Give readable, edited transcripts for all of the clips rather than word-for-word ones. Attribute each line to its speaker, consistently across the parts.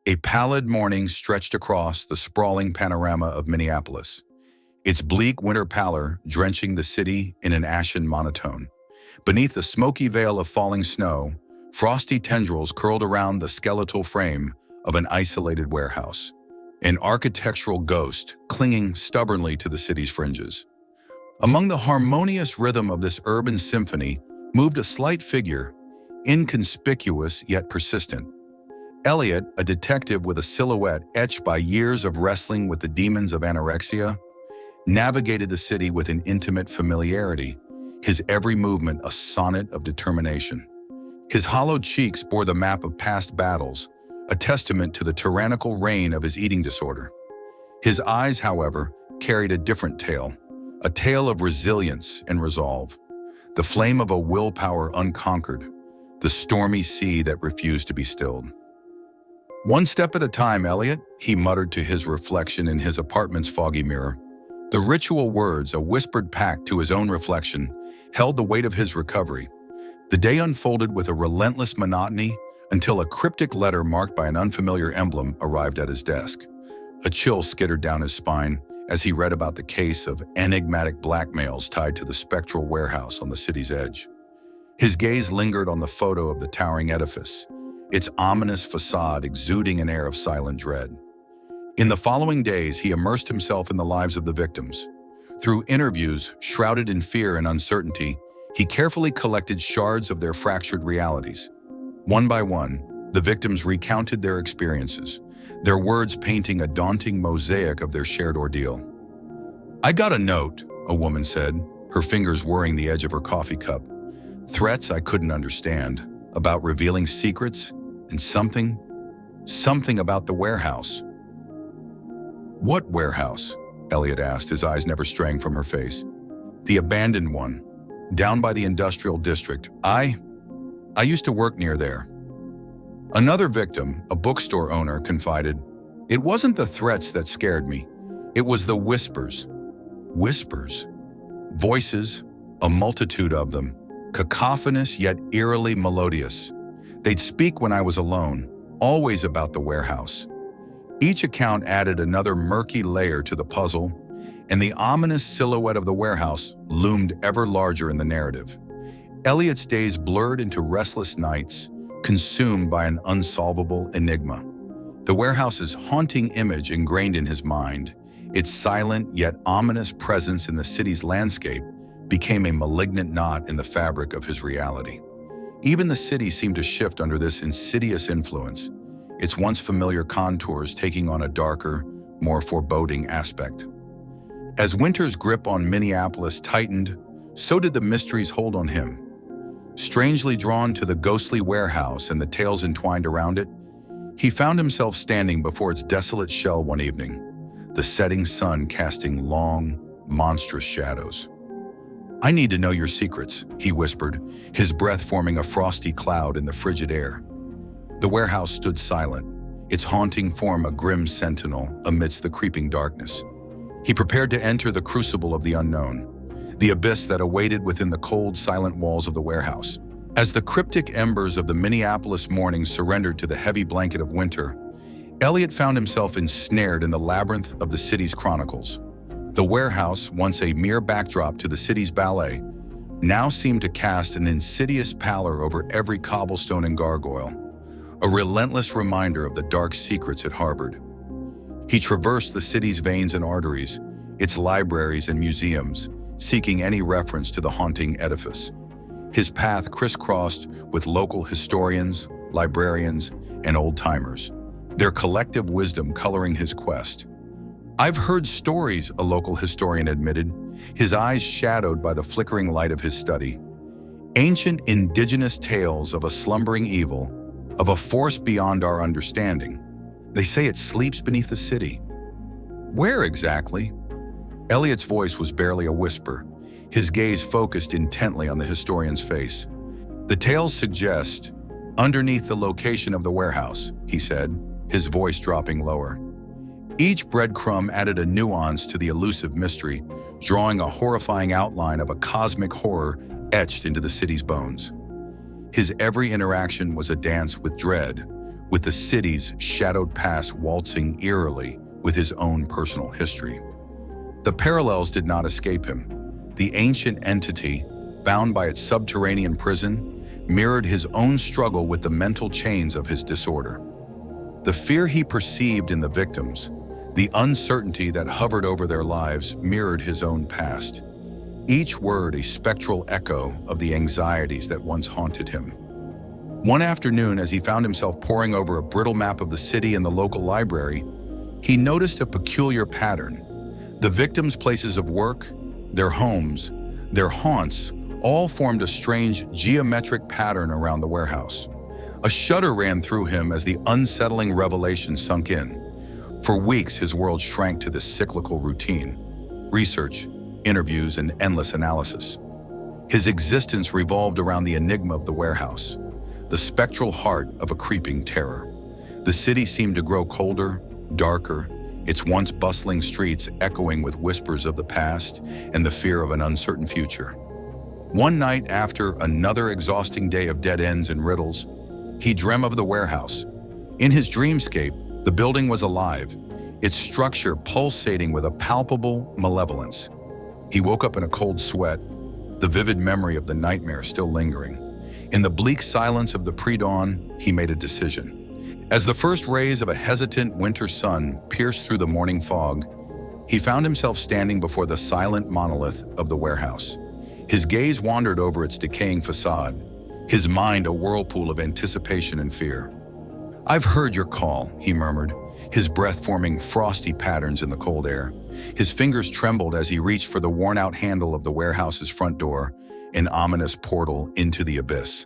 Speaker 1: A pallid morning stretched across the sprawling panorama of Minneapolis, its bleak winter pallor drenching the city in an ashen monotone. Beneath the smoky veil of falling snow, frosty tendrils curled around the skeletal frame of an isolated warehouse, an architectural ghost clinging stubbornly to the city's fringes. Among the harmonious rhythm of this urban symphony moved a slight figure, inconspicuous yet persistent. Elliot, a detective with a silhouette etched by years of wrestling with the demons of anorexia, navigated the city with an intimate familiarity, his every movement a sonnet of determination. His hollowed cheeks bore the map of past battles, a testament to the tyrannical reign of his eating disorder. His eyes, however, carried a different tale, a tale of resilience and resolve, the flame of a willpower unconquered, the stormy sea that refused to be stilled. "One step at a time, Elliot," he muttered to his reflection in his apartment's foggy mirror. The ritual words, a whispered pact to his own reflection, held the weight of his recovery. The day unfolded with a relentless monotony until a cryptic letter marked by an unfamiliar emblem arrived at his desk. A chill skittered down his spine as he read about the case of enigmatic blackmails tied to the spectral warehouse on the city's edge. His gaze lingered on the photo of the towering edifice, its ominous facade exuding an air of silent dread. In the following days, he immersed himself in the lives of the victims. Through interviews shrouded in fear and uncertainty, he carefully collected shards of their fractured realities. One by one, the victims recounted their experiences, their words painting a daunting mosaic of their shared ordeal. "I got a note," a woman said, her fingers whirring the edge of her coffee cup. "Threats I couldn't understand, about revealing secrets, and something about the warehouse." "What warehouse?" Elliot asked, his eyes never straying from her face. "The abandoned one, down by the industrial district. I used to work near there." Another victim, a bookstore owner, confided, "It wasn't the threats that scared me. It was the whispers." Whispers. Voices, a multitude of them, cacophonous yet eerily melodious. They'd speak when I was alone, always about the warehouse. Each account added another murky layer to the puzzle, and the ominous silhouette of the warehouse loomed ever larger in the narrative. Elliot's days blurred into restless nights, consumed by an unsolvable enigma. The warehouse's haunting image ingrained in his mind, its silent yet ominous presence in the city's landscape, became a malignant knot in the fabric of his reality. Even the city seemed to shift under this insidious influence, its once familiar contours taking on a darker, more foreboding aspect. As winter's grip on Minneapolis tightened, so did the mystery's hold on him. Strangely drawn to the ghostly warehouse and the tales entwined around it, he found himself standing before its desolate shell one evening, the setting sun casting long, monstrous shadows. "I need to know your secrets," he whispered, his breath forming a frosty cloud in the frigid air. The warehouse stood silent, its haunting form a grim sentinel amidst the creeping darkness. He prepared to enter the crucible of the unknown, the abyss that awaited within the cold, silent walls of the warehouse. As the cryptic embers of the Minneapolis morning surrendered to the heavy blanket of winter, Elliot found himself ensnared in the labyrinth of the city's chronicles. The warehouse, once a mere backdrop to the city's ballet, now seemed to cast an insidious pallor over every cobblestone and gargoyle, a relentless reminder of the dark secrets it harbored. He traversed the city's veins and arteries, its libraries and museums, seeking any reference to the haunting edifice. His path crisscrossed with local historians, librarians, and old-timers, their collective wisdom coloring his quest. "I've heard stories," a local historian admitted, his eyes shadowed by the flickering light of his study. "Ancient indigenous tales of a slumbering evil, of a force beyond our understanding. They say it sleeps beneath the city." "Where exactly?" Elliot's voice was barely a whisper, his gaze focused intently on the historian's face. "The tales suggest, underneath the location of the warehouse," he said, his voice dropping lower. Each breadcrumb added a nuance to the elusive mystery, drawing a horrifying outline of a cosmic horror etched into the city's bones. His every interaction was a dance with dread, with the city's shadowed past waltzing eerily with his own personal history. The parallels did not escape him. The ancient entity, bound by its subterranean prison, mirrored his own struggle with the mental chains of his disorder. The fear he perceived in the victims, the uncertainty that hovered over their lives, mirrored his own past. Each word a spectral echo of the anxieties that once haunted him. One afternoon, as he found himself poring over a brittle map of the city in the local library, he noticed a peculiar pattern. The victims' places of work, their homes, their haunts, all formed a strange geometric pattern around the warehouse. A shudder ran through him as the unsettling revelation sunk in. For weeks, his world shrank to this cyclical routine: research, interviews, and endless analysis. His existence revolved around the enigma of the warehouse, the spectral heart of a creeping terror. The city seemed to grow colder, darker, its once bustling streets echoing with whispers of the past and the fear of an uncertain future. One night, after another exhausting day of dead ends and riddles, he dreamt of the warehouse. In his dreamscape, the building was alive, its structure pulsating with a palpable malevolence. He woke up in a cold sweat, the vivid memory of the nightmare still lingering. In the bleak silence of the pre-dawn, he made a decision. As the first rays of a hesitant winter sun pierced through the morning fog, he found himself standing before the silent monolith of the warehouse. His gaze wandered over its decaying facade, his mind a whirlpool of anticipation and fear. "I've heard your call," he murmured, his breath forming frosty patterns in the cold air. His fingers trembled as he reached for the worn-out handle of the warehouse's front door, an ominous portal into the abyss.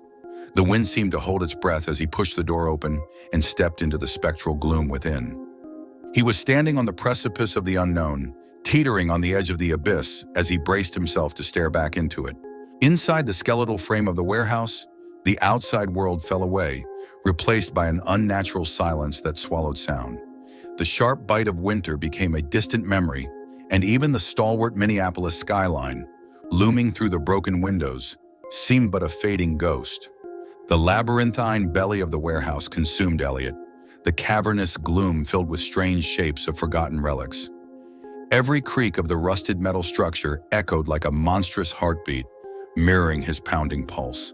Speaker 1: The wind seemed to hold its breath as he pushed the door open and stepped into the spectral gloom within. He was standing on the precipice of the unknown, teetering on the edge of the abyss as he braced himself to stare back into it. Inside the skeletal frame of the warehouse, the outside world fell away, replaced by an unnatural silence that swallowed sound. The sharp bite of winter became a distant memory, and even the stalwart Minneapolis skyline, looming through the broken windows, seemed but a fading ghost. The labyrinthine belly of the warehouse consumed Elliot, the cavernous gloom filled with strange shapes of forgotten relics. Every creak of the rusted metal structure echoed like a monstrous heartbeat, mirroring his pounding pulse.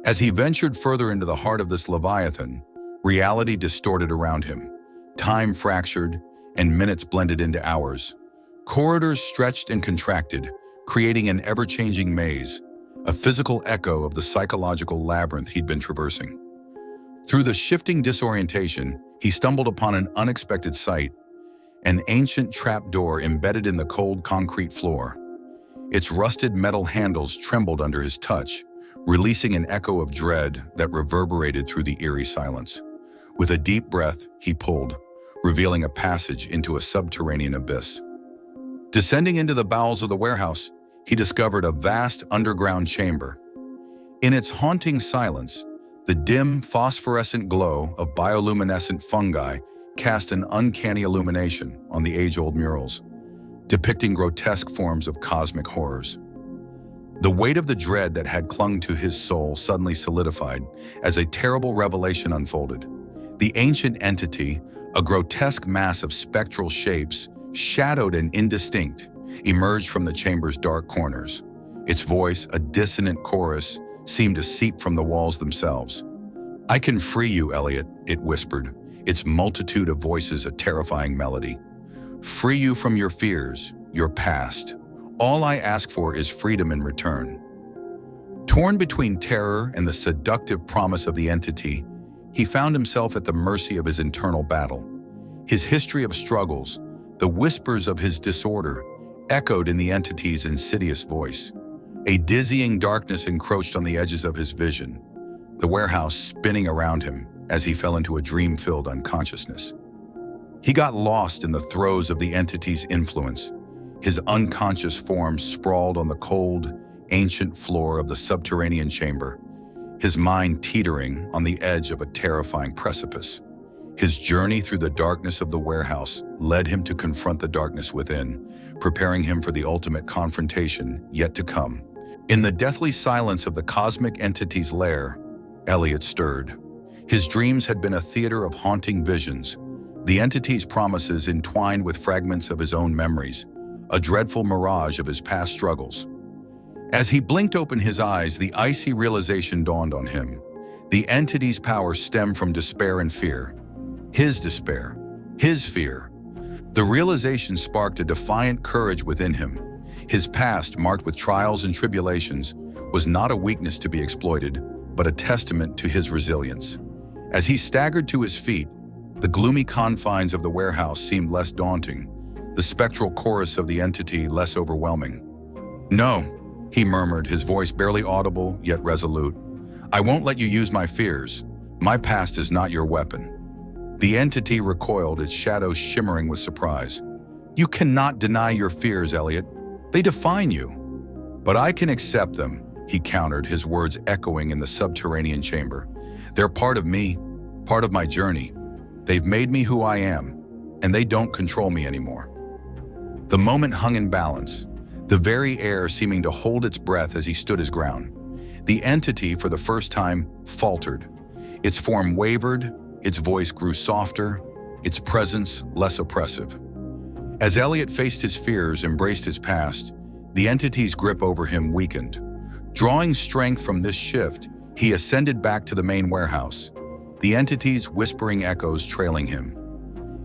Speaker 1: As he ventured further into the heart of this leviathan, reality distorted around him. Time fractured, and minutes blended into hours. Corridors stretched and contracted, creating an ever-changing maze, a physical echo of the psychological labyrinth he'd been traversing. Through the shifting disorientation, he stumbled upon an unexpected sight: an ancient trapdoor embedded in the cold concrete floor. Its rusted metal handles trembled under his touch, releasing an echo of dread that reverberated through the eerie silence. With a deep breath, he pulled, revealing a passage into a subterranean abyss. Descending into the bowels of the warehouse, he discovered a vast underground chamber. In its haunting silence, the dim, phosphorescent glow of bioluminescent fungi cast an uncanny illumination on the age-old murals, depicting grotesque forms of cosmic horrors. The weight of the dread that had clung to his soul suddenly solidified as a terrible revelation unfolded. The ancient entity, a grotesque mass of spectral shapes, shadowed and indistinct, emerged from the chamber's dark corners. Its voice, a dissonant chorus, seemed to seep from the walls themselves. "I can free you, Elliot," it whispered, its multitude of voices a terrifying melody. "Free you from your fears, your past. All I ask for is freedom in return." Torn between terror and the seductive promise of the entity, he found himself at the mercy of his internal battle. His history of struggles, the whispers of his disorder, echoed in the entity's insidious voice. A dizzying darkness encroached on the edges of his vision, the warehouse spinning around him as he fell into a dream-filled unconsciousness. He got lost in the throes of the entity's influence, his unconscious form sprawled on the cold, ancient floor of the subterranean chamber, his mind teetering on the edge of a terrifying precipice. His journey through the darkness of the warehouse led him to confront the darkness within, preparing him for the ultimate confrontation yet to come. In the deathly silence of the cosmic entity's lair, Elliot stirred. His dreams had been a theater of haunting visions, the entity's promises entwined with fragments of his own memories, a dreadful mirage of his past struggles. As he blinked open his eyes, the icy realization dawned on him. The entity's power stemmed from despair and fear. His despair, his fear. The realization sparked a defiant courage within him. His past, marked with trials and tribulations, was not a weakness to be exploited, but a testament to his resilience. As he staggered to his feet, the gloomy confines of the warehouse seemed less daunting, the spectral chorus of the entity less overwhelming. "No," he murmured, his voice barely audible yet resolute. "I won't let you use my fears. My past is not your weapon." The entity recoiled, its shadows shimmering with surprise. "You cannot deny your fears, Elliot. They define you." "But I can accept them," he countered, his words echoing in the subterranean chamber. "They're part of me, part of my journey. They've made me who I am, and they don't control me anymore." The moment hung in balance, the very air seeming to hold its breath as he stood his ground. The entity, for the first time, faltered. Its form wavered, its voice grew softer, its presence less oppressive. As Elliot faced his fears, embraced his past, the entity's grip over him weakened. Drawing strength from this shift, he ascended back to the main warehouse, the entity's whispering echoes trailing him.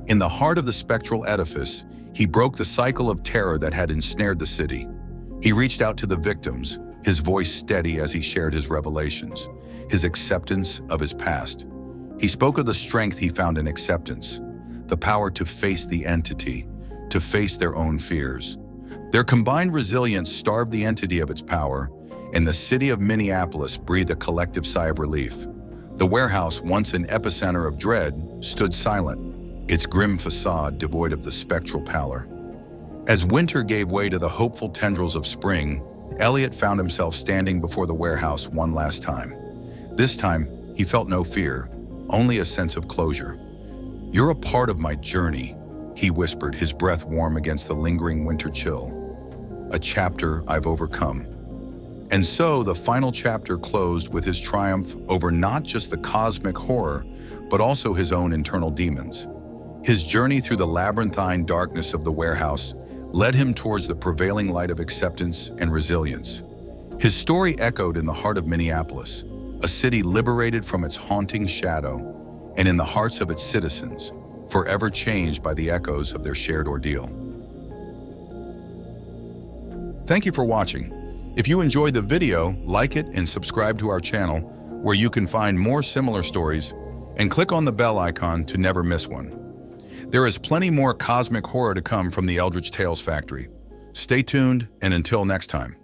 Speaker 1: In the heart of the spectral edifice, he broke the cycle of terror that had ensnared the city. He reached out to the victims, his voice steady as he shared his revelations, his acceptance of his past. He spoke of the strength he found in acceptance, the power to face the entity, to face their own fears. Their combined resilience starved the entity of its power, and the city of Minneapolis breathed a collective sigh of relief. The warehouse, once an epicenter of dread, stood silent, its grim facade devoid of the spectral pallor. As winter gave way to the hopeful tendrils of spring, Elliot found himself standing before the warehouse one last time. This time, he felt no fear, only a sense of closure. "You're a part of my journey," he whispered, his breath warm against the lingering winter chill. "A chapter I've overcome." And so the final chapter closed with his triumph over not just the cosmic horror, but also his own internal demons. His journey through the labyrinthine darkness of the warehouse led him towards the prevailing light of acceptance and resilience. His story echoed in the heart of Minneapolis, a city liberated from its haunting shadow, and in the hearts of its citizens, forever changed by the echoes of their shared ordeal. Thank you for watching. If you enjoyed the video, like it and subscribe to our channel, where you can find more similar stories, and click on the bell icon to never miss one. There is plenty more cosmic horror to come from the Eldritch Tales Factory. Stay tuned, and until next time.